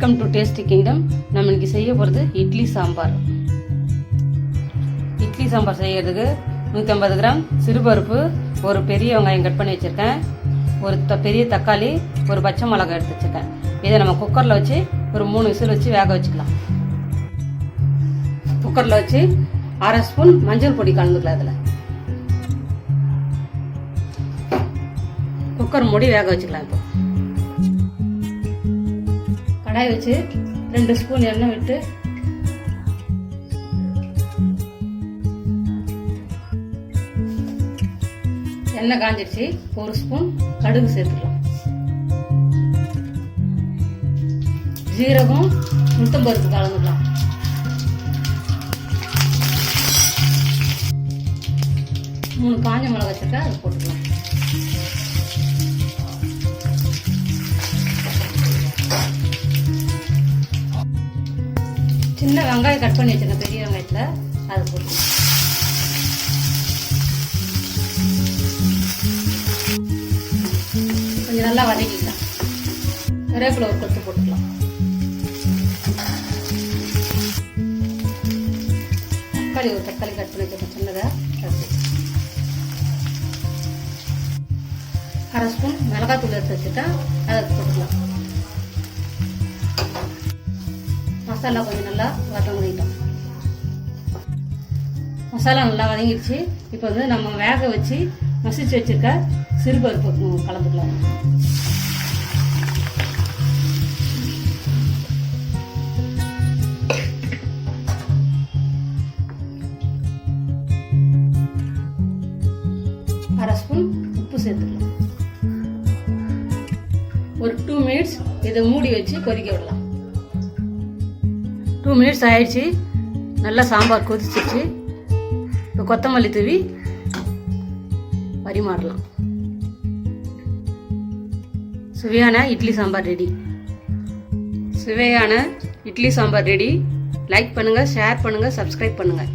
Welcome to tasty kingdom. நம்ம இன்னைக்கு செய்ய போகிறது இட்லி சாம்பார். இட்லி சாம்பார் செய்யறதுக்கு 150 கிராம் சிறுபருப்பு, ஒரு பெரிய வெங்காயம் கட் பண்ணி வச்சுருக்கேன், ஒரு பெரிய தக்காளி, ஒரு பச்சை மிளகாய் எடுத்து வச்சுருக்கேன். இதை நம்ம குக்கரில் வச்சு ஒரு 3 விசில் வச்சு வேக வச்சுக்கலாம். குக்கரில் வச்சு 1/2 ஸ்பூன் மஞ்சள் பொடி கலந்துக்கலாம். அதில் குக்கர் மூடி வேக வச்சுக்கலாம். இப்போ கடாய் வச்சு 2 ஸ்பூன் எண்ணெய் விட்டு எண்ணெய் காஞ்சிடுச்சு. 1 ஸ்பூன் கடுகு சேர்த்துக்கலாம். ஜீரகம், உளுத்தம்பருப்பு கலந்துக்கலாம். மூணு காஞ்ச மிளகாய் சேர்த்தா அது போட்டுக்கலாம். சின்ன வெங்காயம் கட் பண்ணி வச்சிருக்கேன், பெரிய வெங்காயத்தில் அது போட்டுக்கலாம். கொஞ்சம் நல்லா வதக்கிக்கலாம். கருவேப்பிலை ஒரு கொத்து போட்டுக்கலாம். தக்காளி ஒரு தக்காளி கட் பண்ணி வச்சிருக்கேன், சின்னதாக. 1/2 ஸ்பூன் மிளகாத்தூள் எடுத்து வச்சுட்டேன், அதை போட்டுக்கலாம். மசாலா கொஞ்சம் நல்லா வதங்கிட்டோம். மசாலா நல்லா வதங்கிடுச்சு. இப்போ வந்து நம்ம வேக வச்சு மசிச்சு வச்சிருக்க சிறுபருப்பு கலந்துக்கலாம். அரை ஸ்பூன் உப்பு சேர்த்துக்கலாம். ஒரு 2 மினிட்ஸ் இதை மூடி வச்சு கொதிக்க விடலாம். 2 மினிட்ஸ் ஆயிடுச்சு. நல்லா சாம்பார் கொதிச்சிச்சு. இப்போ கொத்தமல்லி தூவி பரிமாறலாம். சுவையான இட்லி சாம்பார் ரெடி. சுவையான இட்லி சாம்பார் ரெடி. லைக் பண்ணுங்கள், ஷேர் பண்ணுங்கள், சப்ஸ்கிரைப் பண்ணுங்கள்.